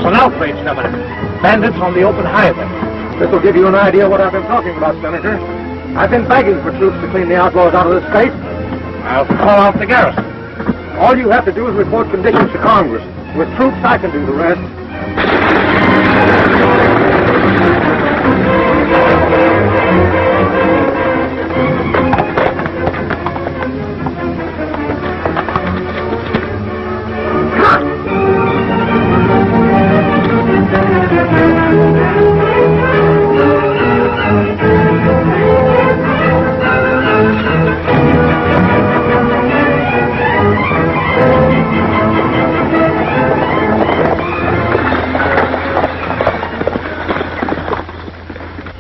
an outrage, Governor. Bandits on the open highway. This will give you an idea what I've been talking about, Senator. I've been begging for troops to clean the outlaws out of this state. I'll call out the garrison. All you have to do is report conditions to Congress. With troops, I can do the rest.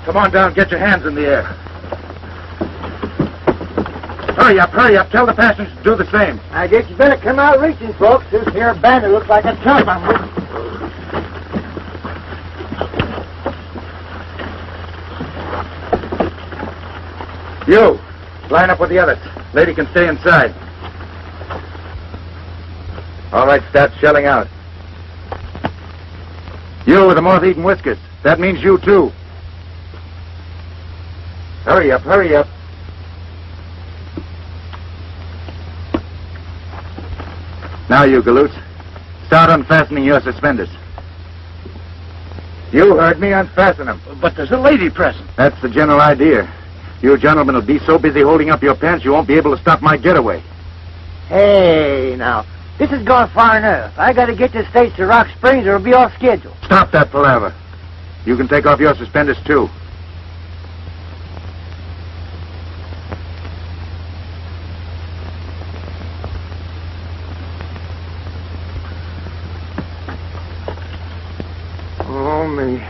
Come on down, get your hands in the air. Hurry up. Tell the passengers to do the same. I guess you better come out reaching, folks. This here bandit looks like a chump. You, line up with the others. Lady can stay inside. All right, start shelling out. You with the moth-eaten whiskers. That means you, too. Hurry up. Now, you galoots, start unfastening your suspenders. You heard me, unfasten them. But there's a lady present. That's the general idea. You gentlemen will be so busy holding up your pants you won't be able to stop my getaway. Hey, now, this is going far enough. I got to get this stage to Rock Springs or it'll be off schedule. Stop that palaver. You can take off your suspenders, too. Oh, me.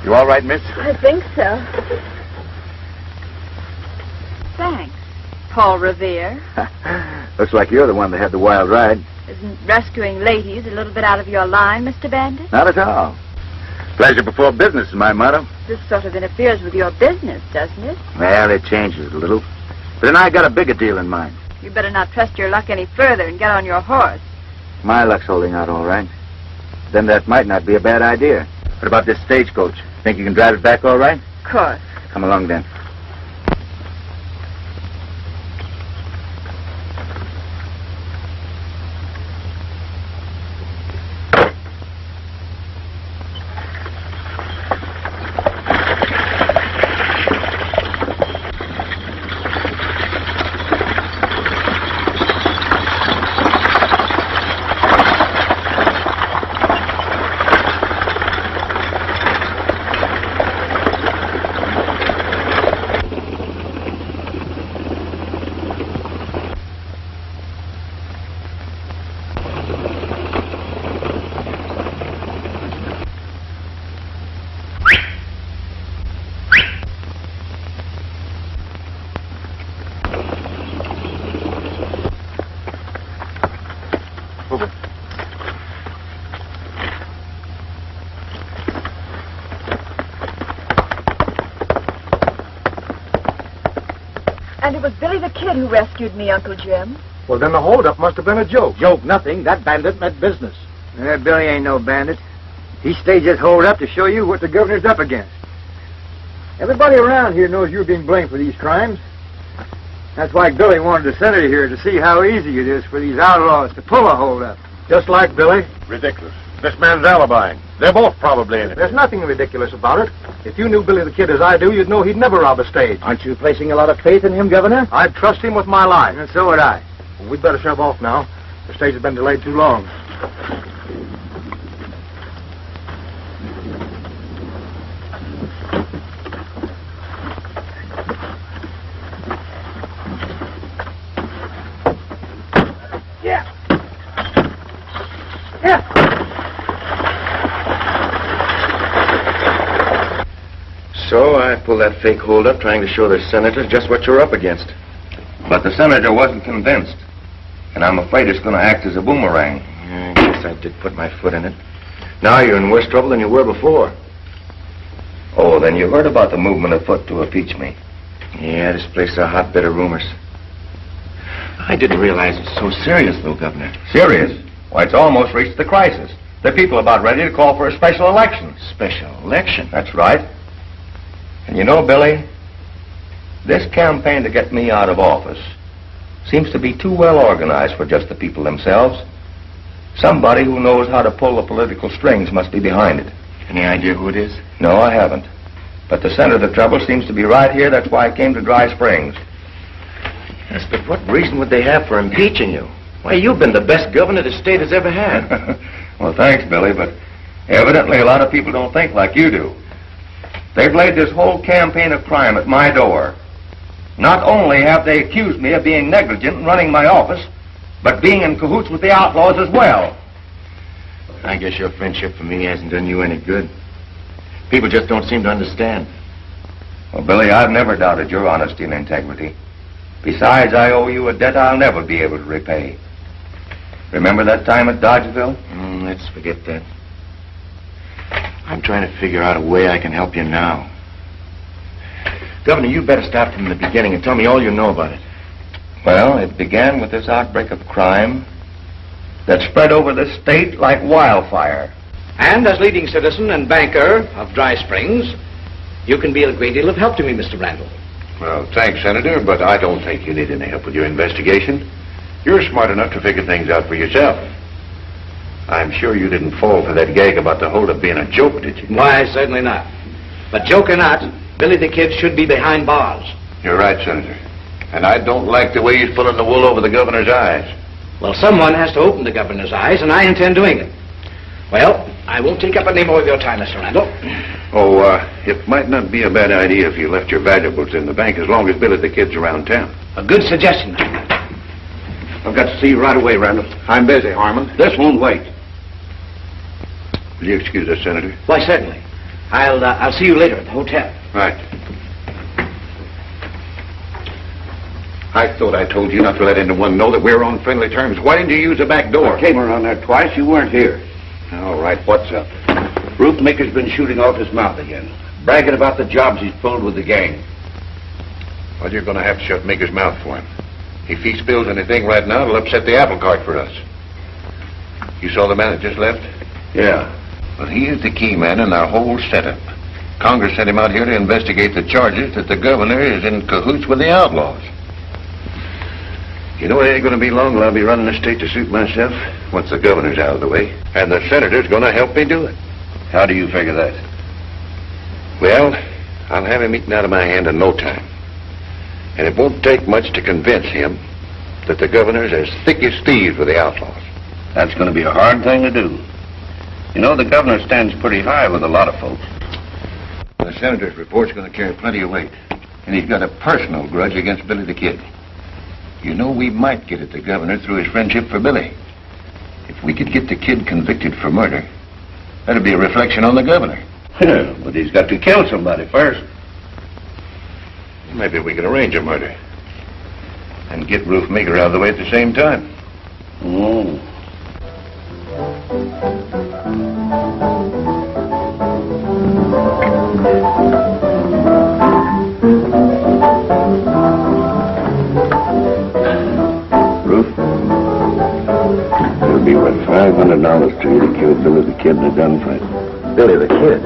You all right, miss? I think so. Thanks, Paul Revere. Looks like you're the one that had the wild ride. Isn't rescuing ladies a little bit out of your line, Mr. Bandit? Not at all. Pleasure before business is my motto. This sort of interferes with your business, doesn't it? Well, it changes a little. But then I got a bigger deal in mind. You better not trust your luck any further and get on your horse. My luck's holding out all right. Then that might not be a bad idea. What about this stagecoach? Think you can drive it back all right? Of course. Come along, then. And it was Billy the Kid who rescued me, Uncle Jim. Well, then the holdup must have been a joke. Joke nothing. That bandit meant business. Billy ain't no bandit. He staged this hold up to show you what the governor's up against. Everybody around here knows you're being blamed for these crimes. That's why Billy wanted the senator here to see how easy it is for these outlaws to pull a holdup. Just like Billy. Ridiculous. This man's alibi. They're both probably in it. There's nothing ridiculous about it. If you knew Billy the Kid as I do, you'd know he'd never rob a stage. Aren't you placing a lot of faith in him, Governor? I'd trust him with my life. And so would I. Well, we'd better shove off now. The stage has been delayed too long. So I pulled that fake hold-up trying to show the senator just what you're up against. But the senator wasn't convinced. And I'm afraid it's going to act as a boomerang. I guess I did put my foot in it. Now you're in worse trouble than you were before. Oh, then you heard about the movement afoot to impeach me. Yeah, this place is a hotbed of rumors. I didn't realize it was so serious, though, Governor. Serious? Why, it's almost reached the crisis. The people are about ready to call for a special election. Special election? That's right. And you know, Billy, this campaign to get me out of office seems to be too well organized for just the people themselves. Somebody who knows how to pull the political strings must be behind it. Any idea who it is? No, I haven't. But the center of the trouble seems to be right here. That's why I came to Dry Springs. Yes, but what reason would they have for impeaching you? Why, you've been the best governor the state has ever had. Well, thanks, Billy, but evidently a lot of people don't think like you do. They've laid this whole campaign of crime at my door. Not only have they accused me of being negligent in running my office, but being in cahoots with the outlaws as well. I guess your friendship for me hasn't done you any good. People just don't seem to understand. Well, Billy, I've never doubted your honesty and integrity. Besides, I owe you a debt I'll never be able to repay. Remember that time at Dodgeville? Let's forget that. I'm trying to figure out a way I can help you now. Governor, you better start from the beginning and tell me all you know about it. Well, it began with this outbreak of crime that spread over the state like wildfire. And as leading citizen and banker of Dry Springs, you can be a great deal of help to me, Mr. Randall. Well, thanks, Senator, but I don't think you need any help with your investigation. You're smart enough to figure things out for yourself. I'm sure you didn't fall for that gag about the holdup being a joke, did you? Why, certainly not. But joke or not, Billy the Kid should be behind bars. You're right, Senator. And I don't like the way he's pulling the wool over the governor's eyes. Well, someone has to open the governor's eyes, and I intend doing it. Well, I won't take up any more of your time, Mr. Randall. Oh, it might not be a bad idea if you left your valuables in the bank as long as Billy the Kid's around town. A good suggestion. I've got to see you right away, Randall. I'm busy, Harmon. This won't wait. Will you excuse us, Senator? Why, certainly. I'll see you later at the hotel. Right. I thought I told you not to let anyone know that we're on friendly terms. Why didn't you use the back door? I came around there twice. You weren't here. All right, what's up? Roofmaker's been shooting off his mouth again, bragging about the jobs he's pulled with the gang. Well, you're going to have to shut Maker's mouth for him. If he spills anything right now, it'll upset the apple cart for us. You saw the man that just left? Yeah. Well, he is the key man in our whole setup. Congress sent him out here to investigate the charges that the governor is in cahoots with the outlaws. You know, it ain't going to be long till I'll be running the state to suit myself once the governor's out of the way. And the senator's going to help me do it. How do you figure that? Well, I'll have him eaten out of my hand in no time. And it won't take much to convince him that the governor's as thick as thieves with the outlaws. That's going to be a hard thing to do. You know, the governor stands pretty high with a lot of folks. The senator's report's going to carry plenty of weight. And he's got a personal grudge against Billy the Kid. You know, we might get at the governor through his friendship for Billy. If we could get the kid convicted for murder, that'd be a reflection on the governor. Yeah, but he's got to kill somebody first. Maybe we can arrange a murder. And get Roofmaker out of the way at the same time. Oh. $500 to you to kill Billy the Kid in a gunfight. Billy the Kid?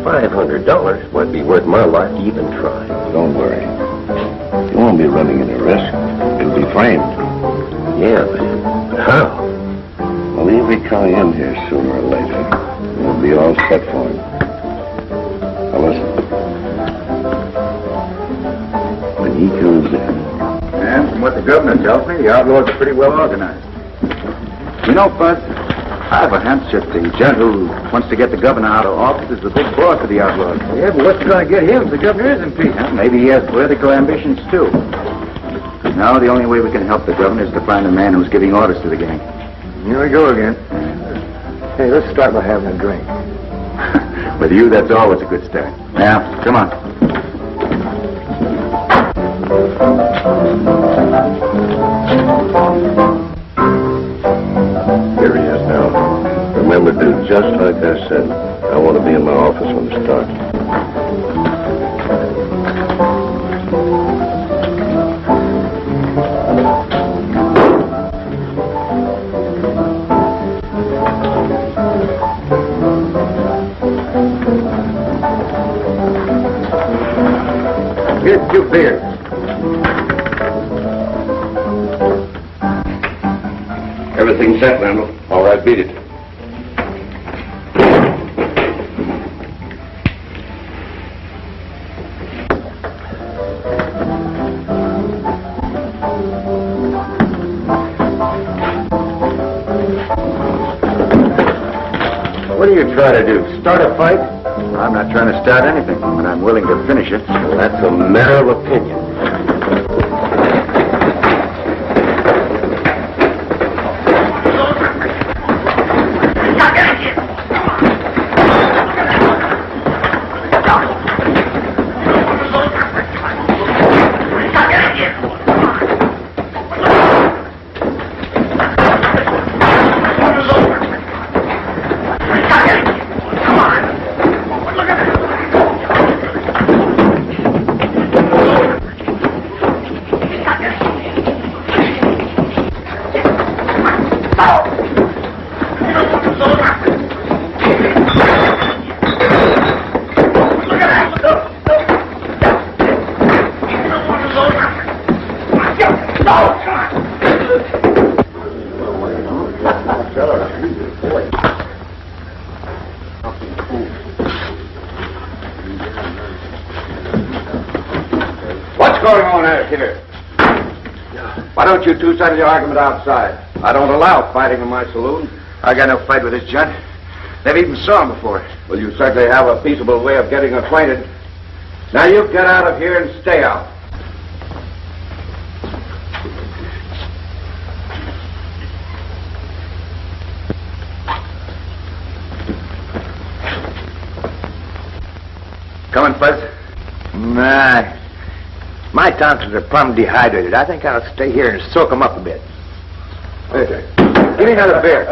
$500 might be worth my life to even try. Don't worry. You won't be running any risk. You'll be framed. Yeah, but how? Well, he'll be coming in here sooner or later. We'll be all set for him. Now listen. When he comes in... And from what the governor tells me, the outlaws are pretty well organized. You know, Bud, I have a hunch that the gent who wants to get the governor out of office is the big boss of the outlaws. Yeah, but what's going to get him if the governor is impeached? Well, maybe he has political ambitions, too. Now, the only way we can help the governor is to find the man who's giving orders to the gang. Here we go again. Hey, let's start by having a drink. With you, that's always a good start. Yeah, come on. Here he is now. Remember, do just like I said. I want to be in my office when it starts. Here's 2 beers. Everything's set, Randall. All right, beat it. What are you trying to do? Start a fight? I'm not trying to start anything, but I'm willing to finish it. Well, that's a matter of opinion. What's going on out here? Why don't you two settle your argument outside? I don't allow fighting in my saloon. I got no fight with this gent. Never even saw him before. Well, you certainly have a peaceable way of getting acquainted. Now you get out of here and stay out. Coming, Fuzz? Nah. My tonsils are plumb dehydrated. I think I'll stay here and soak them up a bit. Okay. Give me another beer.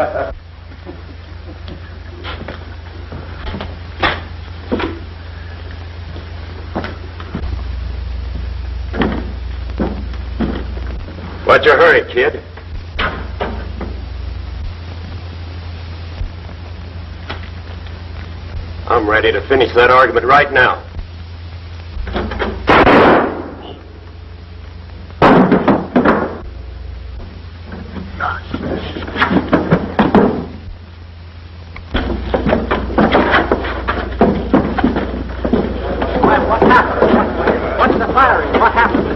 What's your hurry, kid? I'm ready to finish that argument right now. What happened? What's the firing? What happened?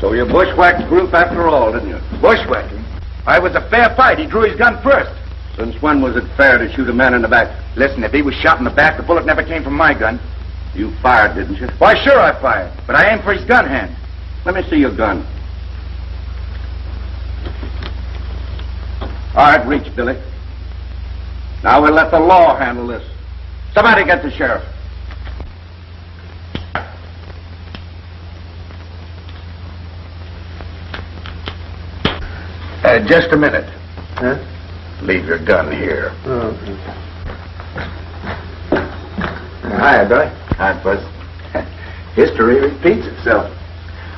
So you bushwhacked Group after all, didn't you? Bushwhacking? I was a fair fight. He drew his gun first. Since when was it fair to shoot a man in the back? Listen, if he was shot in the back, the bullet never came from my gun. You fired, didn't you? Why, sure I fired, but I aimed for his gun hand. Let me see your gun. All right, reach, Billy. Now we'll let the law handle this. Somebody get the sheriff. Just a minute. Huh? Leave your gun here. Oh. Hi, Billy. Hi, Buzz. History repeats itself.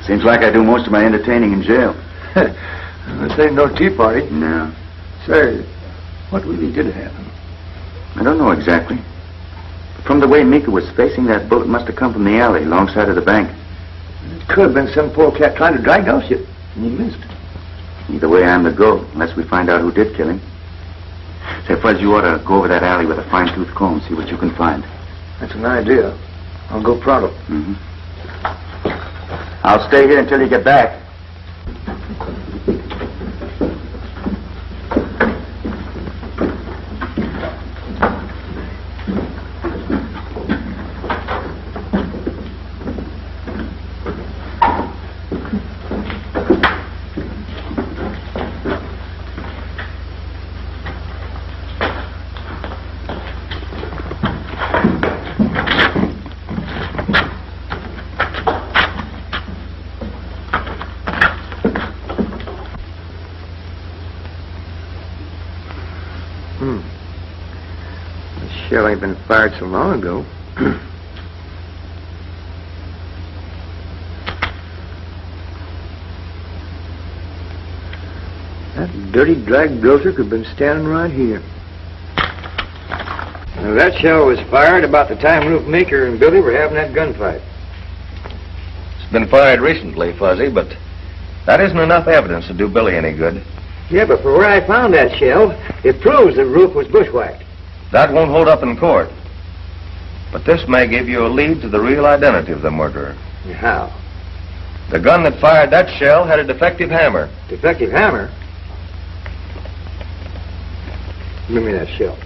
Seems like I do most of my entertaining in jail. This ain't no tea party. No. Say, what really did happen? I don't know exactly. From the way Mika was facing, that bullet must have come from the alley alongside of the bank. It could have been some poor cat trying to diagnose you, and he missed. Either way, I'm the go, unless we find out who did kill him. Say, Fuzz, you ought to go over that alley with a fine-tooth comb, see what you can find. That's an idea. I'll go pronto. Mm-hmm. I'll stay here until you get back. The shell ain't been fired so long ago. That dirty drag grocer could have been standing right here. Now, that shell was fired about the time Roof Maker and Billy were having that gunfight. It's been fired recently, Fuzzy, but that isn't enough evidence to do Billy any good. Yeah, but for where I found that shell, it proves that Roof was bushwhacked. That won't hold up in court. But this may give you a lead to the real identity of the murderer. How? The gun that fired that shell had a defective hammer. Defective hammer? Give me that shell.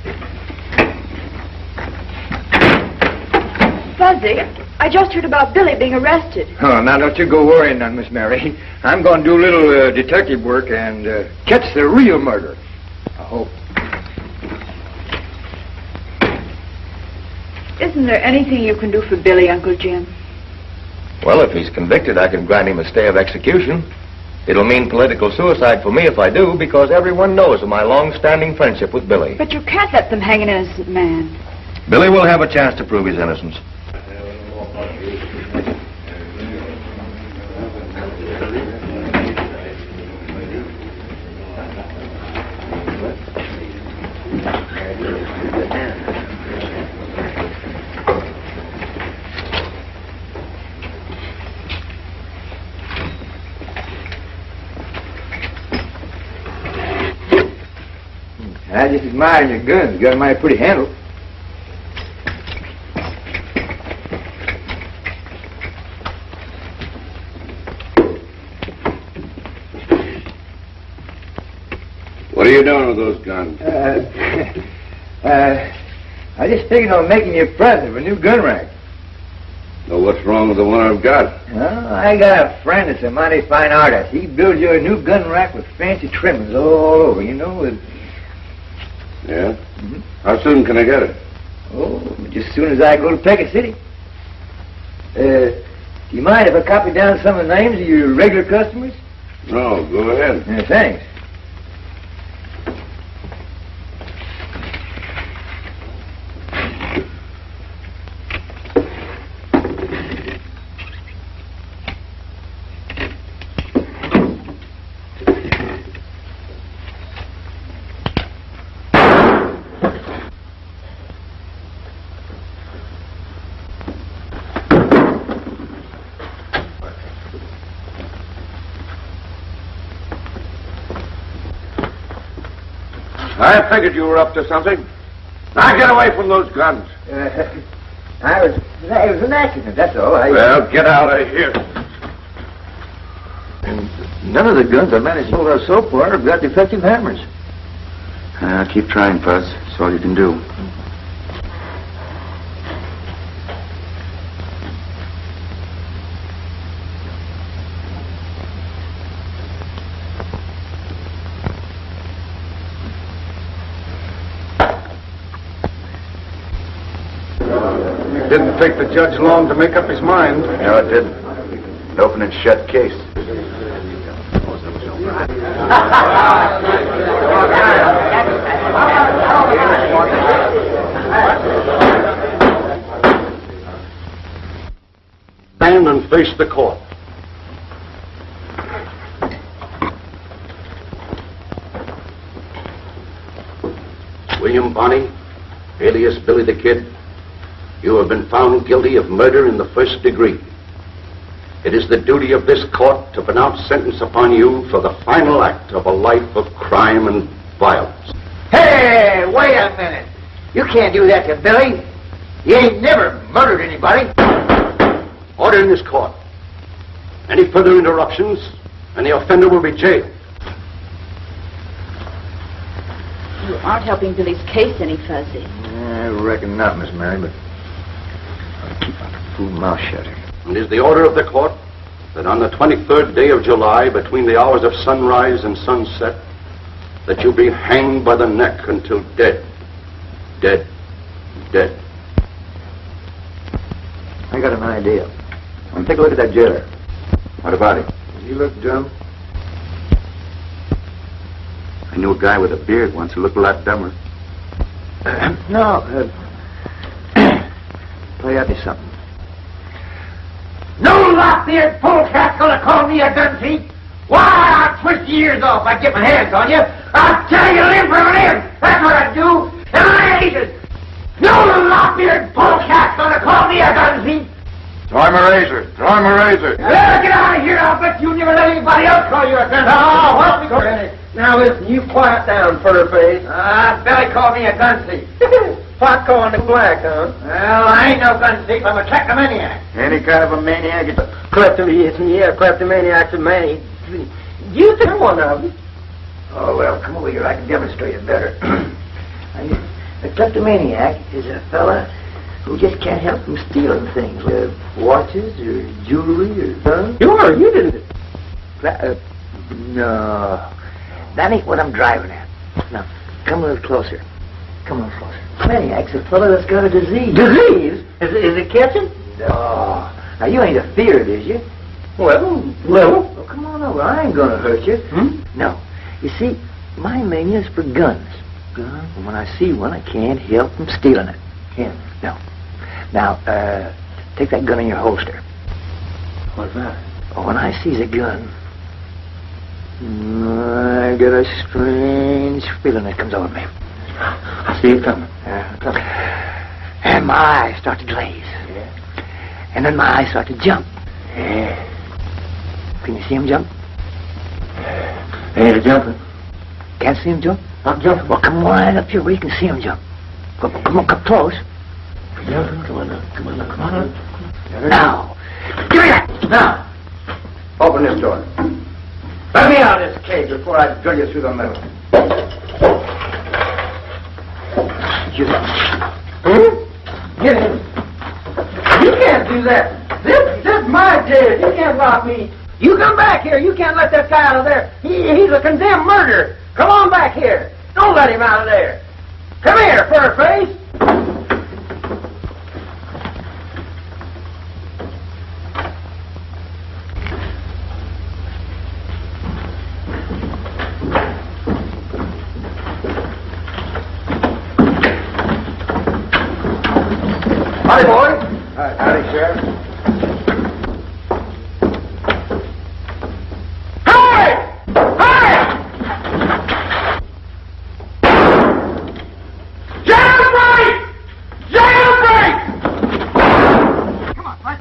Fuzzy, I just heard about Billy being arrested. Oh, now don't you go worrying none, Miss Mary. I'm going to do a little detective work and catch the real murderer. I hope. Isn't there anything you can do for Billy, Uncle Jim? Well, if he's convicted, I can grant him a stay of execution. It'll mean political suicide for me if I do, because everyone knows of my long-standing friendship with Billy. But you can't let them hang an innocent man. Billy will have a chance to prove his innocence. I just admire your guns. You got a mighty pretty handle. What are you doing with those guns? I just figured on making you a present of a new gun rack. Well, what's wrong with the one I've got? Well, I got a friend that's a mighty fine artist. He builds you a new gun rack with fancy trimmings all over, you know. Yeah? Mm-hmm. How soon can I get it? Oh, just as soon as I go to Pecos City. Do you mind if I copy down some of the names of your regular customers? No, go ahead. Thanks. I figured you were up to something. Now get away from those guns. It was an accident, that's all. Well, get out of here. And none of the guns I managed to hold out so far have got defective hammers. Keep trying, Fuzz. That's all you can do. Didn't take the judge long to make up his mind. No, it didn't. An open and shut case. Stand and face the court. William Bonney, alias Billy the Kid, you have been found guilty of murder in the first degree. It is the duty of this court to pronounce sentence upon you for the final act of a life of crime and violence. Hey, wait a minute. You can't do that to Billy. He ain't never murdered anybody. Order in this court. Any further interruptions, and the offender will be jailed. You aren't helping Billy's case any, Fuzzy. I reckon not, Miss Mary, but I'll keep my fool mouth shut. It is the order of the court that on the 23rd day of July, between the hours of sunrise and sunset, that you be hanged by the neck until dead. Dead. Dead. I got an idea. I want to take a look at that jailer. What about him? Does he look dumb? I knew a guy with a beard once who looked a lot dumber. No. Play out me something. No lop-eared polecat's gonna call me a gun thief. Why, I'll twist your ears off if I get my hands on you. I'll tear you limb from limb. That's what I'd do. And I ain't it. No lop-eared polecat's gonna call me a gun thief. Draw him a razor. Draw him a razor. Get out of here. I'll bet you never let anybody else call you a gun thief. Oh, help me go. Now listen, you quiet down, Furface. Billy called me a gun thief. Pot calling the black, huh? Well, I ain't no gun thief. I'm a kleptomaniac. Any kind of a maniac. Kleptomaniac's a man. You think one of them. Oh, well, come over here. I can demonstrate it better. A kleptomaniac is a fella who just can't help from stealing things. Watches or jewelry or guns. You didn't it? No. That ain't what I'm driving at. Now, come a little closer. Come a little closer. Maniac's a fella that's got a disease. Disease? Is it catching? No. Now, you ain't afeard, is you? Well. Well, come on over. I ain't gonna hurt you. Hmm? No. You see, my mania is for guns. And when I see one, I can't help from stealing it. Can't? No. Now, take that gun in your holster. What's that? Oh, when I sees a gun, I get a strange feeling that comes over me. I see it coming. And my eyes start to glaze. Yeah. And then my eyes start to jump. Yeah. Can you see him jump? Ain't a jumping. Can't see him jump? Not jumping. Well, come on up here where you can see him jump. Come on, come close. Jumping. Come on now. Come on now. Come on now. Now. Give me that. Now. Open this door. Let me out of this cage before I drill you through the middle. Get in. You can't do that. This is my jail. You can't lock me. You come back here. You can't let that guy out of there. He's a condemned murderer. Come on back here. Don't let him out of there. Come here, Furface. Howdy, boy. Howdy, Sheriff. Hey! Hey! Jailbreak! Jailbreak! Come on, what?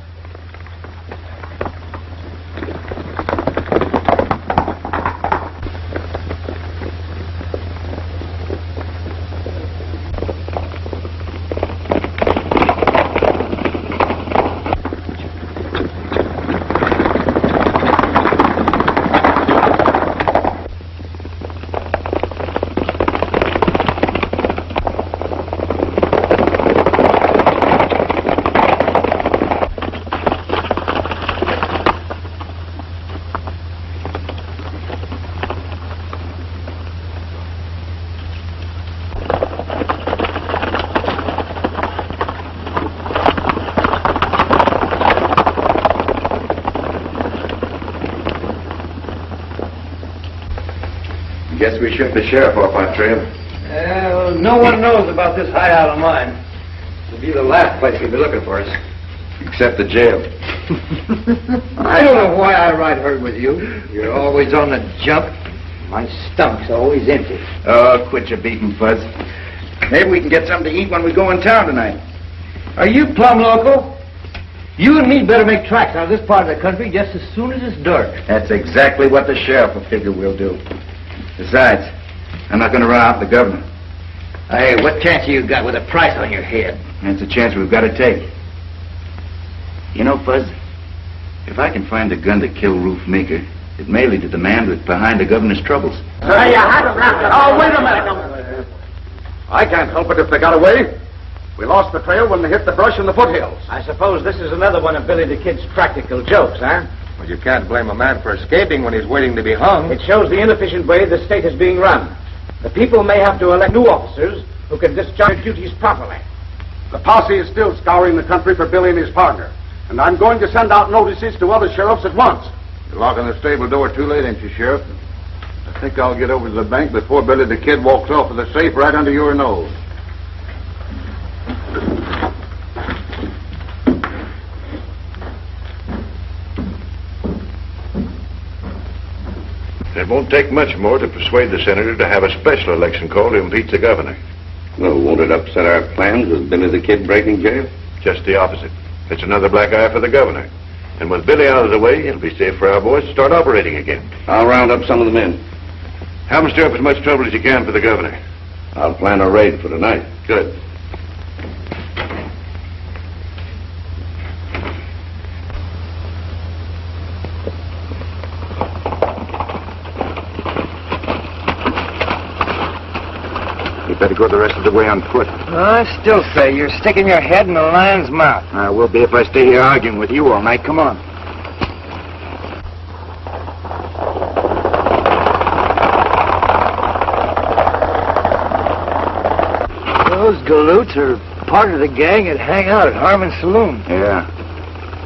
Guess we shook the sheriff off our trail. Well, no one knows about this hideout of mine. It'll be the last place he'll be looking for us. Except the jail. I don't know why I ride herd with you. You're always on the jump. My stomach's always empty. Oh, quit your beating, Fuzz. Maybe we can get something to eat when we go in town tonight. Are you plumb local? You and me better make tracks out of this part of the country just as soon as it's dark. That's exactly what the sheriff will figure we'll do. Besides, I'm not going to run out the governor. Hey, what chance you got with a price on your head? That's a chance we've got to take. You know, Fuzz, if I can find the gun to kill Roof Maker, it may lead to the man that's behind the governor's troubles. Hey, oh, wait a minute. I can't help it if they got away. We lost the trail when they hit the brush in the foothills. I suppose this is another one of Billy the Kid's practical jokes, huh? Well, you can't blame a man for escaping when he's waiting to be hung. It shows the inefficient way the state is being run. The people may have to elect new officers who can discharge duties properly. The posse is still scouring the country for Billy and his partner. And I'm going to send out notices to other sheriffs at once. You're locking the stable door too late, ain't you, Sheriff? I think I'll get over to the bank before Billy the Kid walks off with the safe right under your nose. It won't take much more to persuade the senator to have a special election called to impeach the governor. Well, won't it upset our plans with Billy the Kid breaking jail? Just the opposite. It's another black eye for the governor. And with Billy out of the way, it'll be safe for our boys to start operating again. I'll round up some of the men. Have them stir up as much trouble as you can for the governor. I'll plan a raid for tonight. Good. You better go the rest of the way on foot. I still say you're sticking your head in the lion's mouth. I will be if I stay here arguing with you all night. Come on. Those galoots are part of the gang that hang out at Harmon's Saloon. Yeah.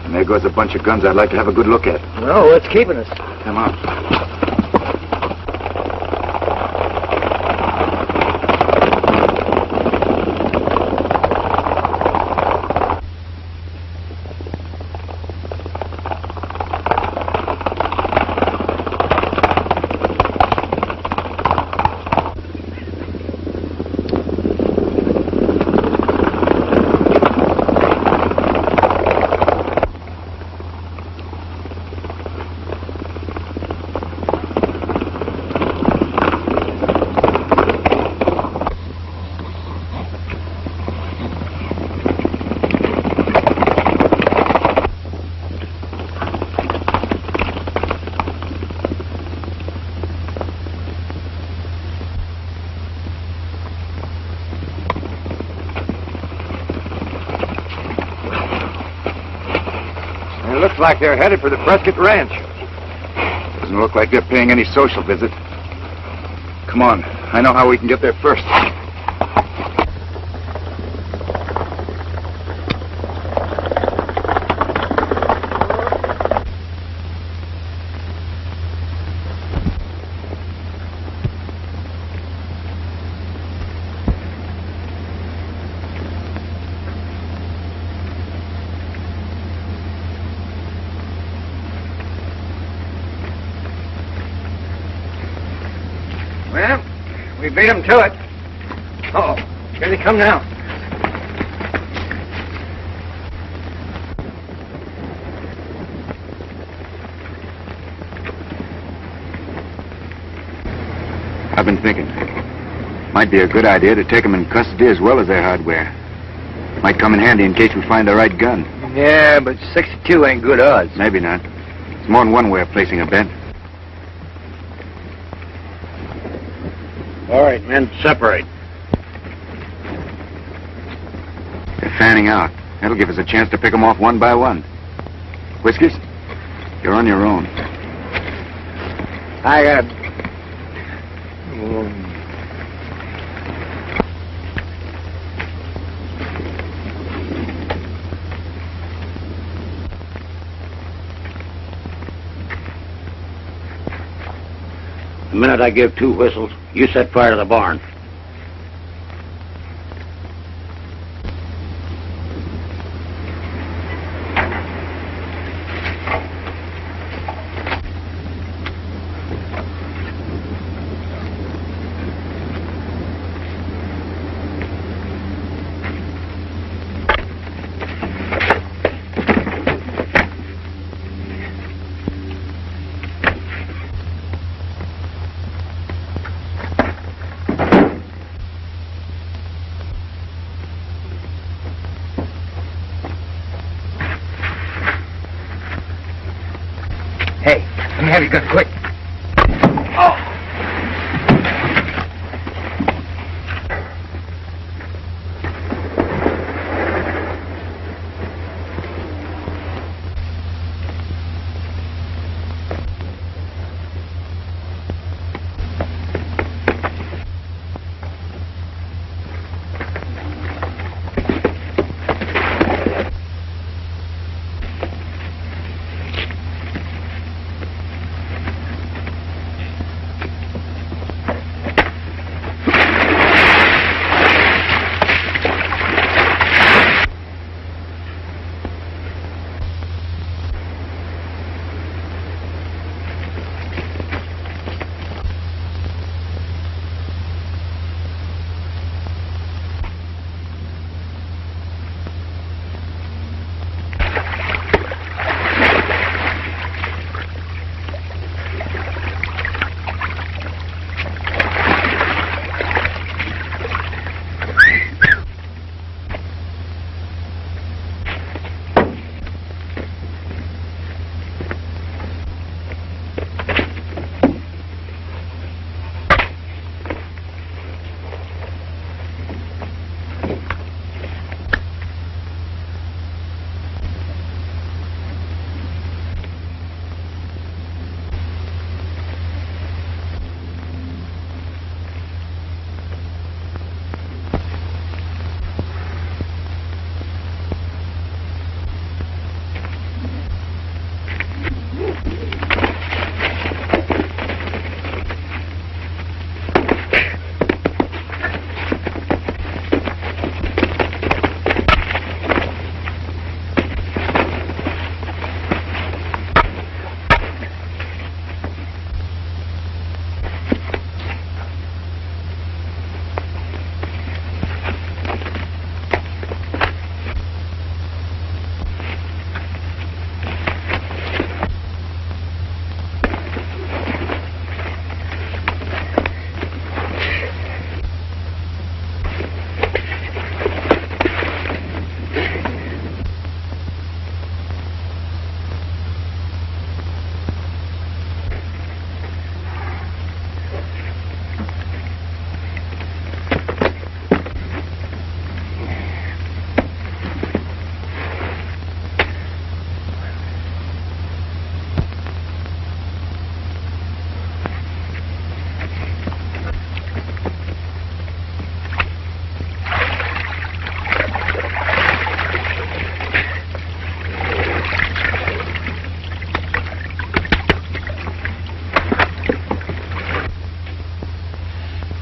And there goes a bunch of guns I'd like to have a good look at. Well, what's keeping us? Come on. It looks like they're headed for the Prescott Ranch. Doesn't look like they're paying any social visit. Come on. I know how we can get there first. Well, we beat them to it. Uh-oh, here they come now. I've been thinking. Might be a good idea to take them in custody as well as their hardware. Might come in handy in case we find the right gun. Yeah, but 62 ain't good odds. Maybe not. It's more than one way of placing a bet. All right, men, separate. They're fanning out. That'll give us a chance to pick them off one by one. Whiskers, you're on your own. I got... The minute I give 2 whistles, you set fire to the barn. me have your gun, quick.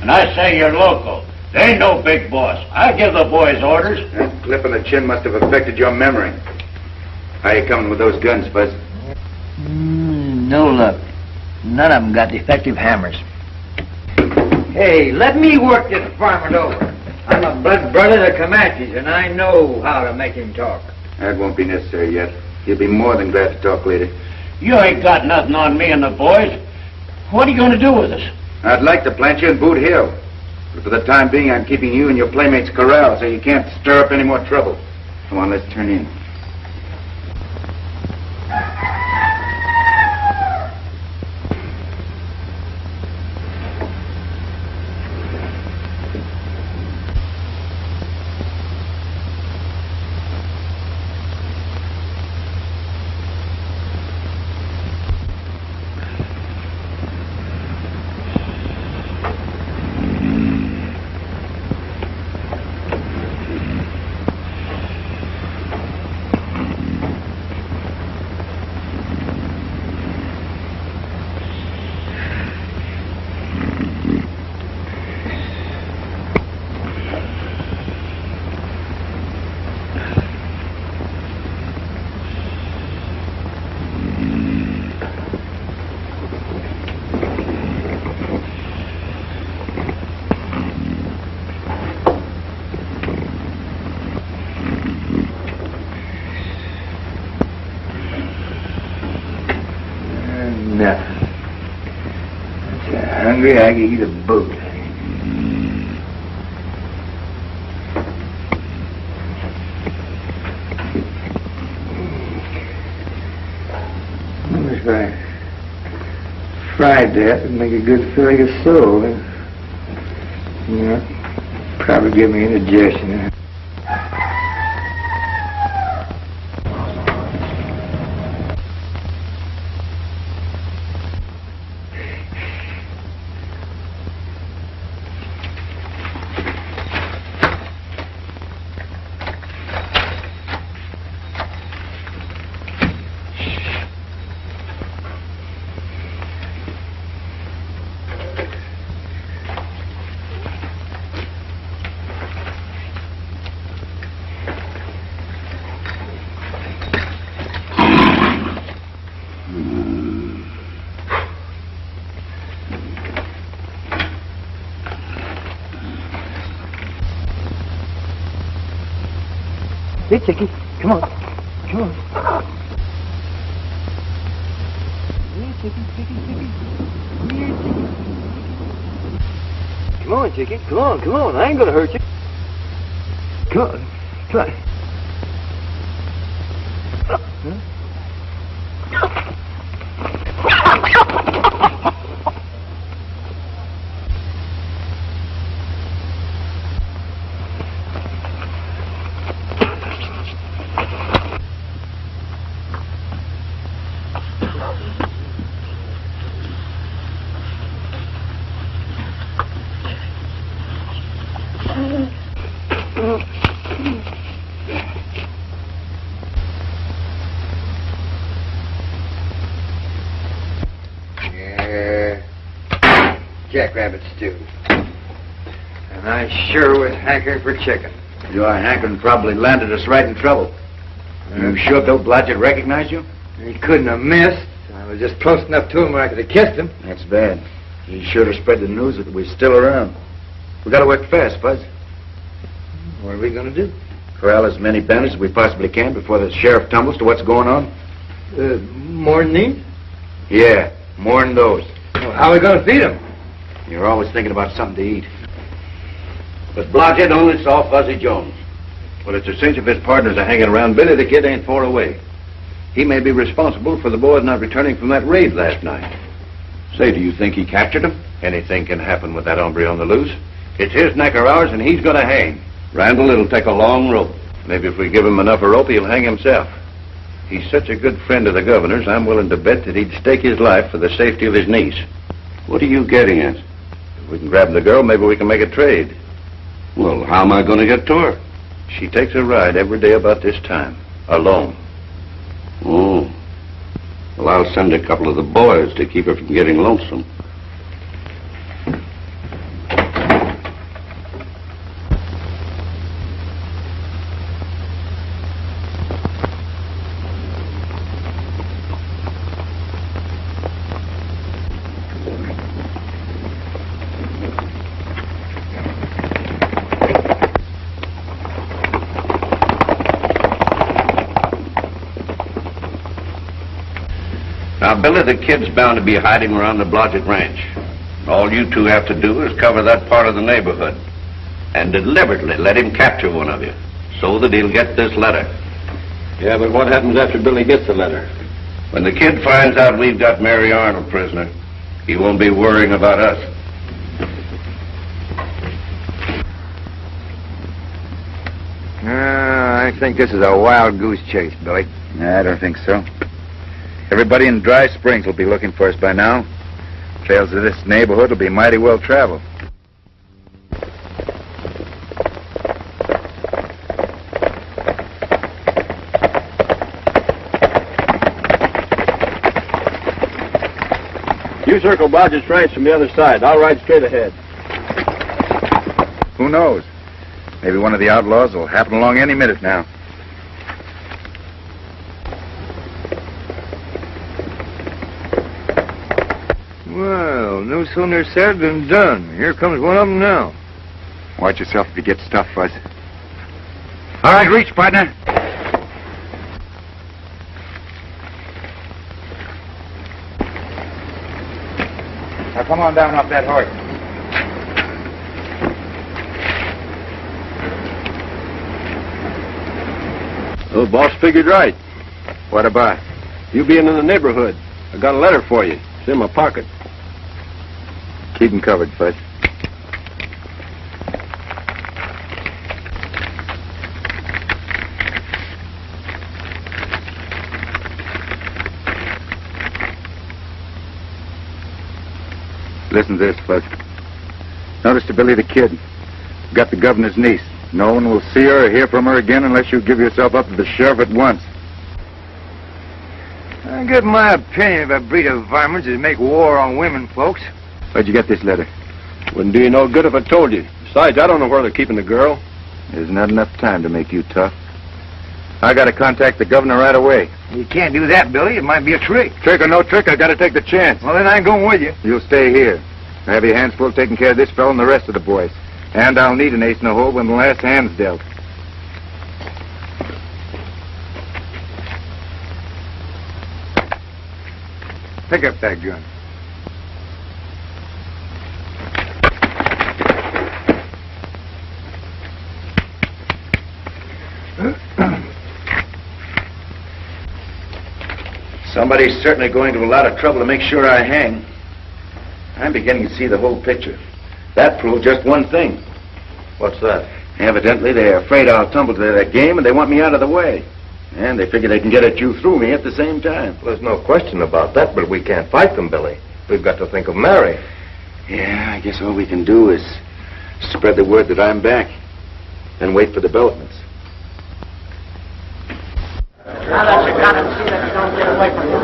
And I say you're local. They ain't no big boss. I give the boys orders. That clip on the chin must have affected your memory. How you coming with those guns, Buzz? No luck. None of them got effective hammers. Hey, let me work this varmint over. I'm a blood brother of the Comanches, and I know how to make him talk. That won't be necessary yet. He'll be more than glad to talk later. You ain't got nothing on me and the boys. What are you going to do with us? I'd like to plant you in Boot Hill. But for the time being, I'm keeping you and your playmates corralled so you can't stir up any more trouble. Come on, let's turn in. Nothing. If you're hungry, I can eat a boot. If tried that. It'd make a good filling of soul. Probably give me indigestion. Hey, Chicky, come on. Come on. Here, Chicky. Here, Chicky. Come on, Chicky. Come on. I ain't gonna hurt you. Come on. Try. Jackrabbit stew. And I sure was hankering for chicken. Your hankering probably landed us right in trouble. You sure Bill Blodgett recognized you? He couldn't have missed. I was just close enough to him where I could have kissed him. That's bad. He should have spread the news that we're still around. We gotta work fast, Buzz. What are we gonna do? Corral as many bandits as we possibly can before the sheriff tumbles to what's going on. More than these? Yeah, more than those. Well, how are we gonna feed them? You're always thinking about something to eat. But Blodgett only saw Fuzzy Jones. Well, it's a cinch if his partners are hanging around. Billy the Kid ain't far away. He may be responsible for the boys not returning from that raid last night. Say, do you think he captured them? Anything can happen with that hombre on the loose. It's his neck or ours, and he's gonna hang. Randall, it'll take a long rope. Maybe if we give him enough of a rope, he'll hang himself. He's such a good friend of the governor's, I'm willing to bet that he'd stake his life for the safety of his niece. What are you getting at? If we can grab the girl, maybe we can make a trade. Well, how am I going to get to her? She takes a ride every day about this time, alone. Oh. Well, I'll send a couple of the boys to keep her from getting lonesome. Now, Billy the Kid's bound to be hiding around the Blodgett Ranch. All you two have to do is cover that part of the neighborhood and deliberately let him capture one of you so that he'll get this letter. Yeah, but what happens after Billy gets the letter? When the kid finds out we've got Mary Arnold prisoner, he won't be worrying about us. I think this is a wild goose chase, Billy. I don't think so. Everybody in Dry Springs will be looking for us by now. Trails of this neighborhood will be mighty well traveled. You circle Blodgett's Ranch from the other side. I'll ride straight ahead. Who knows? Maybe one of the outlaws will happen along any minute now. Well, no sooner said than done. Here comes one of them now. Watch yourself if you get stuffed, Fuzz. All right, reach, partner. Now, come on down off that horse. Oh, boss figured right. What about? You being in the neighborhood. I got a letter for you. It's in my pocket. Keep him covered, Fudge. Listen to this, Fudge. Notice to Billy the Kid. Got the governor's niece. No one will see her or hear from her again unless you give yourself up to the sheriff at once. I give my opinion of a breed of varmints that make war on women folks. Where'd you get this letter? Wouldn't do you no good if I told you. Besides, I don't know where they're keeping the girl. There's not enough time to make you tough. I gotta contact the governor right away. You can't do that, Billy. It might be a trick. Trick or no trick, I gotta take the chance. Well, then I ain't going with you. You'll stay here. I have your hands full taking care of this fellow and the rest of the boys. And I'll need an ace in the hole when the last hand's dealt. Pick up that gun. Somebody's certainly going to a lot of trouble to make sure I hang. I'm beginning to see the whole picture. That proves just one thing. What's that? Evidently, they're afraid I'll tumble to their game, and they want me out of the way. And they figure they can get at you through me at the same time. Well, there's no question about that, but we can't fight them, Billy. We've got to think of Mary. Yeah, I guess all we can do is spread the word that I'm back, and wait for developments. Now that you got him, see that you don't get away from him.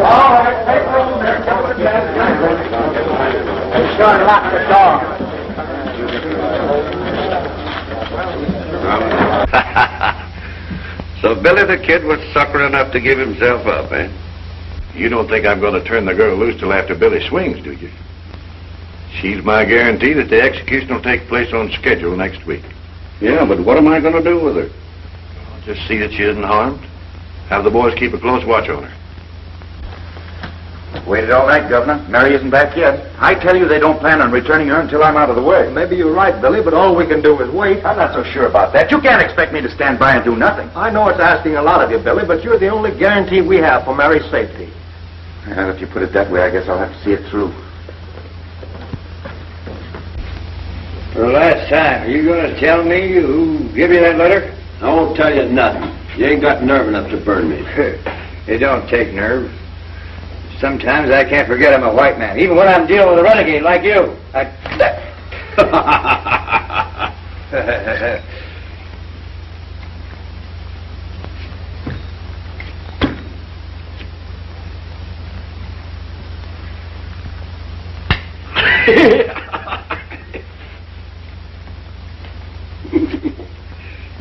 All right, take room there. Be sure and lock the door. So Billy the Kid was sucker enough to give himself up, eh? You don't think I'm going to turn the girl loose till after Billy swings, do you? She's my guarantee that the execution will take place on schedule next week. Yeah, but what am I going to do with her? I'll just see that she isn't harmed. Have the boys keep a close watch on her. Waited all night, Governor. Mary isn't back yet. I tell you, they don't plan on returning her until I'm out of the way. Maybe you're right, Billy, but all we can do is wait. I'm not so sure about that. You can't expect me to stand by and do nothing. I know it's asking a lot of you, Billy, but you're the only guarantee we have for Mary's safety. Well, if you put it that way, I guess I'll have to see it through. For the last time, are you going to tell me who gave you that letter? I won't tell you nothing. You ain't got nerve enough to burn me. It don't take nerve. Sometimes I can't forget I'm a white man, even when I'm dealing with a renegade like you.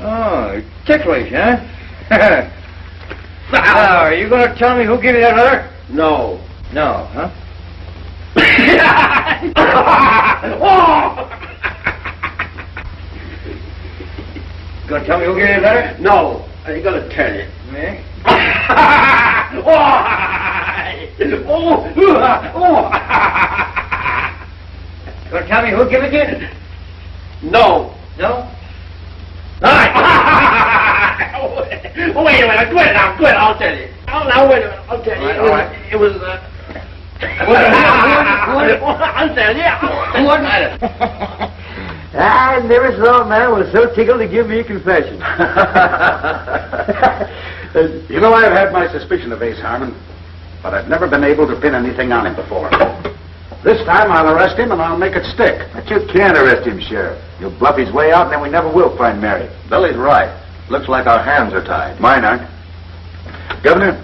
Oh, ticklish, huh? Now, are you going to tell me who gave you that letter? No. No, huh? Going to tell me who gave you that letter? No. I ain't gonna tell you. Me? Going to tell me who gave it to you? No. No? All right. Wait a minute. Quit it now. Quit. I'll tell you. Oh, now, wait a minute. I'll tell you. All right. It was, I'll tell you. What matter? I never saw a man was so tickled to give me a confession. You know, I've had my suspicion of Ace Harmon, but I've never been able to pin anything on him before. This time I'll arrest him and I'll make it stick. But you can't arrest him, Sheriff. You'll bluff his way out and then we never will find Mary. Billy's right. Looks like our hands are tied. Mine aren't. Governor,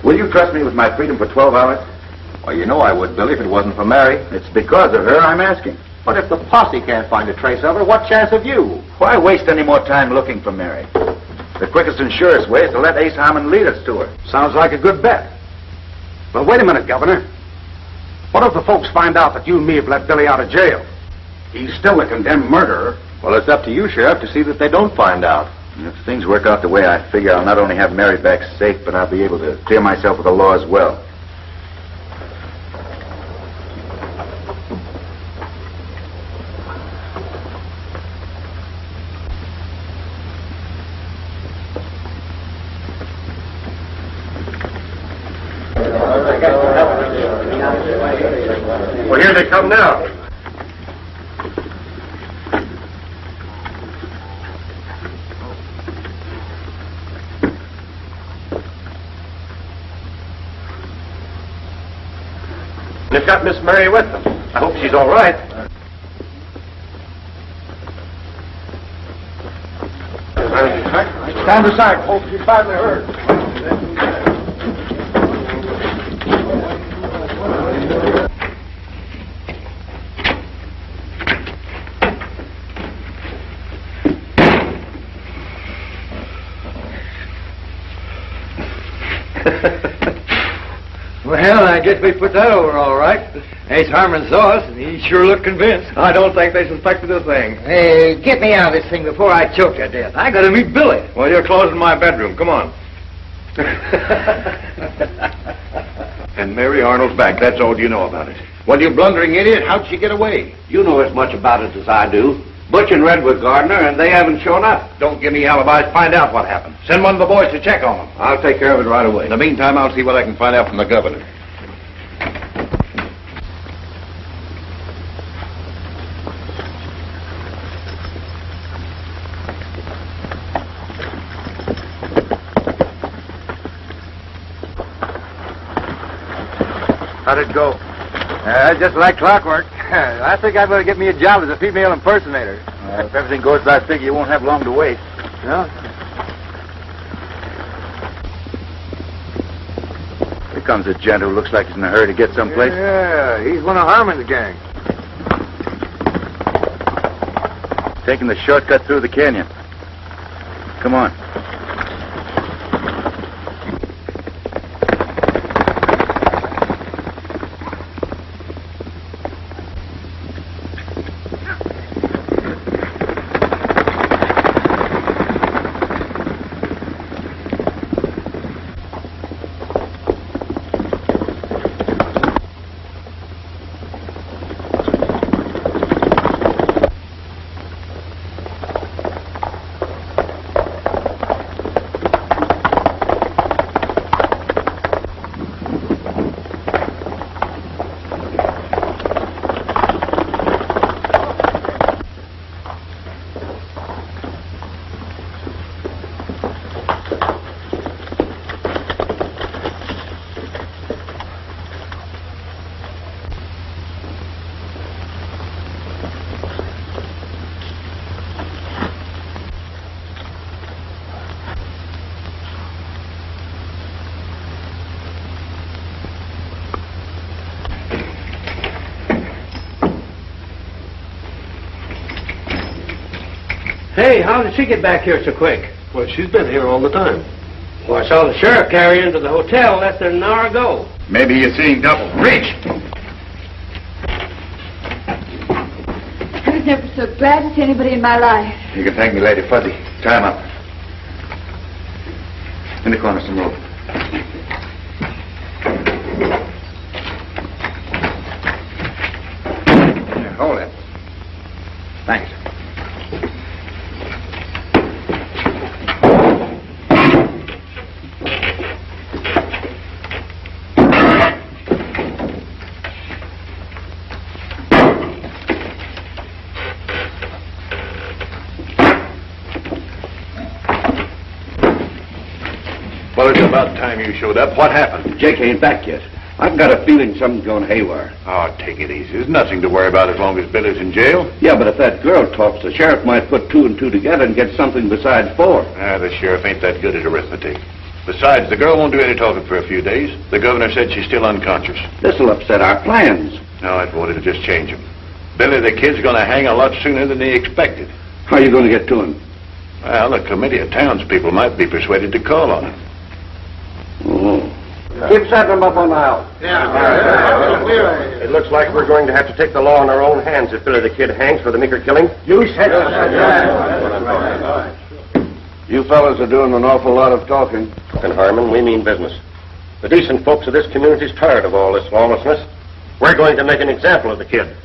will you trust me with my freedom for 12 hours? Well, you know I would, Billy, if it wasn't for Mary. It's because of her I'm asking. But if the posse can't find a trace of her, what chance have you? Why waste any more time looking for Mary? The quickest and surest way is to let Ace Harmon lead us to her. Sounds like a good bet. But wait a minute, Governor. What if the folks find out that you and me have let Billy out of jail? He's still a condemned murderer. Well, it's up to you, Sheriff, to see that they don't find out. If things work out the way I figure, I'll not only have Mary back safe, but I'll be able to clear myself of the law as well. Well, here they come now. They've got Miss Mary with them. I hope she's all right. Stand aside, folks. You finally heard. Well, I guess we put that over all right. Ace Harmon saw us, and he sure looked convinced. I don't think they suspected a thing. Hey, get me out of this thing before I choke to death. I gotta meet Billy. Well, you're closing my bedroom. Come on. And Mary Arnold's back. That's all you know about it. Well, you blundering idiot, how'd she get away? You know as much about it as I do. Butch and Red were Gardner, and they haven't shown up. Don't give me alibis. Find out what happened. Send one of the boys to check on them. I'll take care of it right away. In the meantime, I'll see what I can find out from the governor. How'd it go? Just like clockwork. I think I better get me a job as a female impersonator. If everything goes as I figure, you won't have long to wait. No? Here comes a gent who looks like he's in a hurry to get someplace. Yeah, he's one of Harmon's gang. Taking the shortcut through the canyon. Come on. Hey, how did she get back here so quick? Well, she's been here all the time. Well, I saw the sheriff carry into the hotel less than an hour ago. Maybe you're seeing double. Reach! I was never so glad to see anybody in my life. You can thank me, Lady Fuzzy. Tie him up. In the corner, some rope. Here, hold it. Thanks. Well, it's about time you showed up. What happened? Jake ain't back yet. I've got a feeling something's going haywire. Oh, take it easy. There's nothing to worry about as long as Billy's in jail. Yeah, but if that girl talks, the sheriff might put two and two together and get something besides four. The sheriff ain't that good at arithmetic. Besides, the girl won't do any talking for a few days. The governor said she's still unconscious. This'll upset our plans. No, it won't. It'll just change them. Billy the Kid's going to hang a lot sooner than they expected. How are you going to get to him? Well, a committee of townspeople might be persuaded to call on him. Oh. Keep setting them up on the house. It looks like we're going to have to take the law in our own hands if Billy the Kid hangs for the Meeker killing. You said it. You fellas are doing an awful lot of talking. And Harmon, we mean business. The decent folks of this community's tired of all this lawlessness. We're going to make an example of the kid.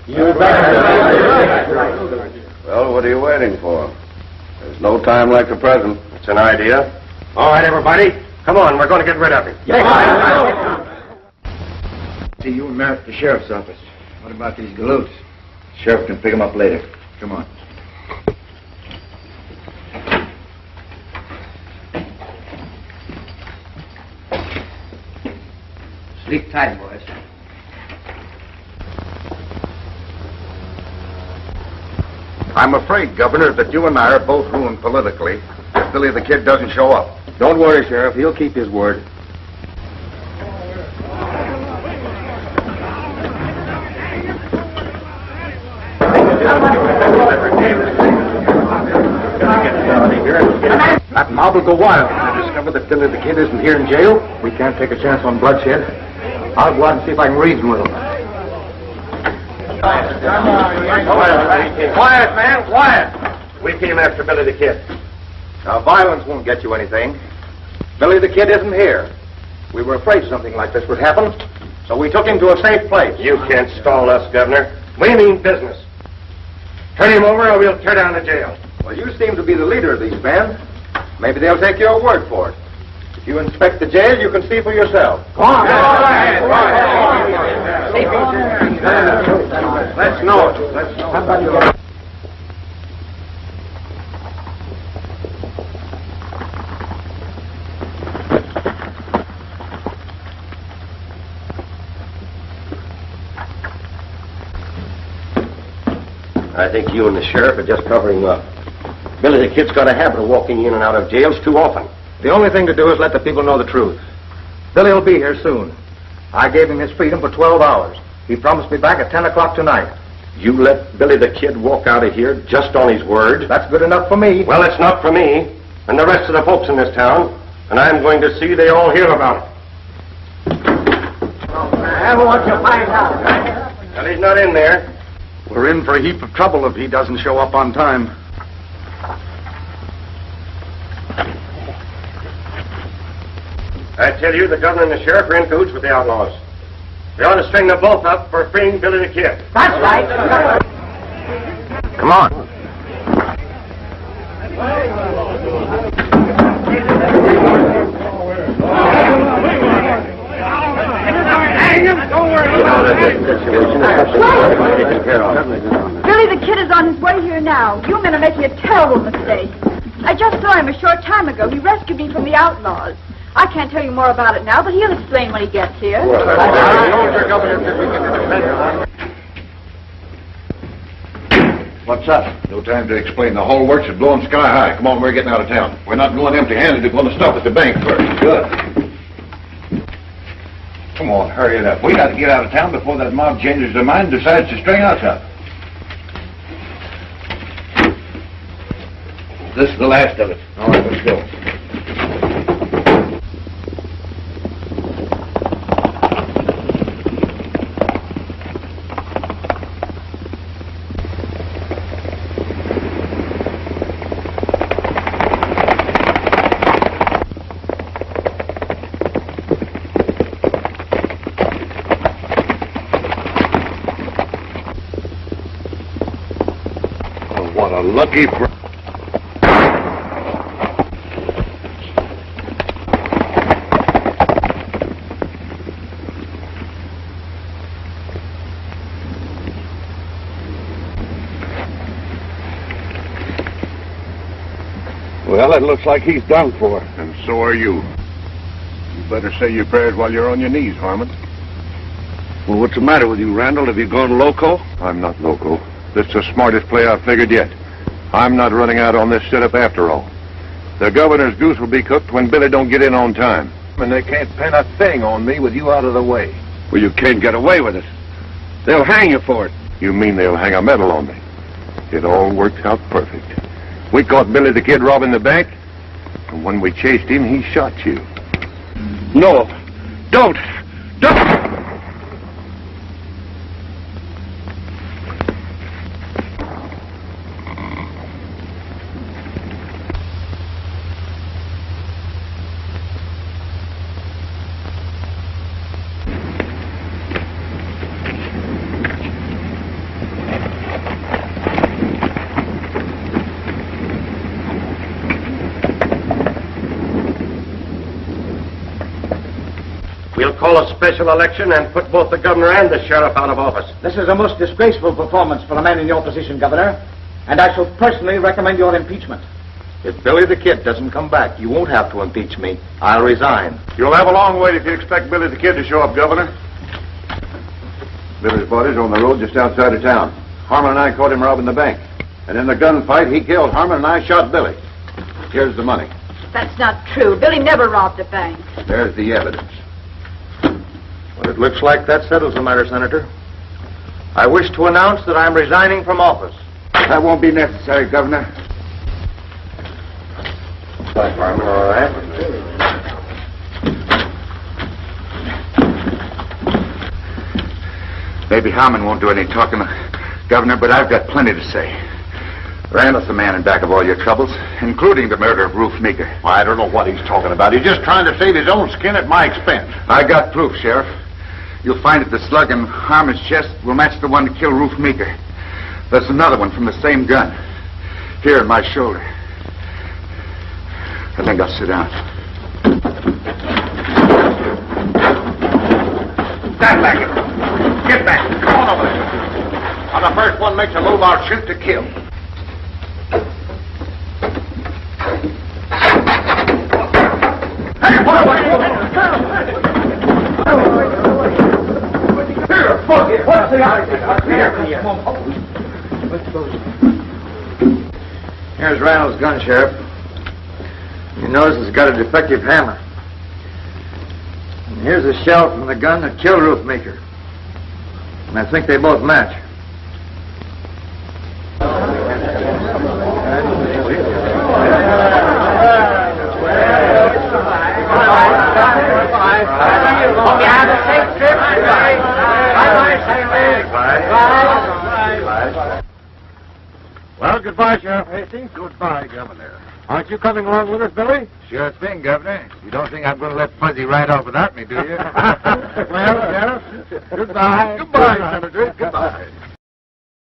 Well, what are you waiting for? There's no time like the present. It's an idea. All right, everybody. Come on, we're going to get rid of him. See you and Mary at the sheriff's office. What about these galoots? Sheriff can pick them up later. Come on. Sleep tight, boys. I'm afraid, Governor, that you and I are both ruined politically if Billy the Kid doesn't show up. Don't worry, Sheriff. He'll keep his word. That mob will go wild when they discover that Billy the Kid isn't here in jail. We can't take a chance on bloodshed. I'll go out and see if I can reason with him. Quiet, man, quiet. We came after Billy the Kid. Now, violence won't get you anything. Billy the Kid isn't here. We were afraid something like this would happen, so we took him to a safe place. You can't stall us, Governor. We mean business. Turn him over or we'll tear down the jail. Well, you seem to be the leader of these men. Maybe they'll take your word for it. If you inspect the jail, you can see for yourself. Go on. Let's know it. Let's know it. I think you and the sheriff are just covering up. Billy the Kid's got a habit of walking in and out of jails too often. The only thing to do is let the people know the truth. Billy will be here soon. I gave him his freedom for 12 hours. He promised me back at 10 o'clock tonight. You let Billy the Kid walk out of here just on his word? That's good enough for me. Well, it's not for me and the rest of the folks in this town, and I'm going to see they all hear about it. I want to find out. Well, he's not in there. We're in for a heap of trouble if he doesn't show up on time. I tell you, the governor and the sheriff are in cahoots with the outlaws. They ought to string them both up for freeing Billy the Kid. That's right. Come on. Billy the Kid is on his way here now. You men are making a terrible mistake. I just saw him a short time ago. He rescued me from the outlaws. I can't tell you more about it now, but he'll explain when he gets here. What's up? No time to explain. The whole works is blowing sky high. Come on, we're getting out of town. We're not going empty-handed. We're going to stop at the bank first. Good. Come on, hurry it up. We got to get out of town before that mob changes their mind and decides to string us up. This is the last of it. All right, let's go. What a lucky... Well, it looks like he's done for. And so are you. You better say your prayers while you're on your knees, Harmon. Well, what's the matter with you, Randall? Have you gone loco? I'm not loco. This is the smartest play I've figured yet. I'm not running out on this setup after all. The governor's goose will be cooked when Billy don't get in on time. And they can't pin a thing on me with you out of the way. Well, you can't get away with it. They'll hang you for it. You mean they'll hang a medal on me? It all worked out perfect. We caught Billy the Kid robbing the bank, and when we chased him, he shot you. No, don't! We'll call a special election and put both the governor and the sheriff out of office. This is a most disgraceful performance for a man in your position, Governor, and I shall personally recommend your impeachment. If Billy the Kid doesn't come back, you won't have to impeach me. I'll resign. You'll have a long wait if you expect Billy the Kid to show up, Governor. Billy's body's on the road just outside of town. Harmon and I caught him robbing the bank. And in the gunfight, he killed Harmon and I shot Billy. Here's the money. That's not true. Billy never robbed a bank. There's the evidence. Well, it looks like that settles the matter, Senator. I wish to announce that I'm resigning from office. That won't be necessary, Governor. Bye, Harmon, all right? Maybe Harmon won't do any talking, Governor, but I've got plenty to say. Randall's the man in back of all your troubles, including the murder of Ruth Meeker. Well, I don't know what he's talking about. He's just trying to save his own skin at my expense. I got proof, Sheriff. You'll find that the slug in Harmon's chest will match the one to kill Ruth Meeker. There's another one from the same gun, here in my shoulder. I think I'll sit down. Stand back. Get back. Come on over there. On the first one makes a move, I'll shoot to kill. Hey, what? Here, both here. What's the idea? Here. Here's Randall's gun, Sheriff. You notice it's got a defective hammer. And here's the shell from the gun that killed Ruth Meeker. And I think they both match. Well, goodbye, Sheriff Hastings. Goodbye, Governor. Aren't you coming along with us, Billy? Sure thing, Governor. You don't think I'm going to let Fuzzy ride off without me, do you? Well, Sheriff, goodbye. Goodbye, Senator. Goodbye.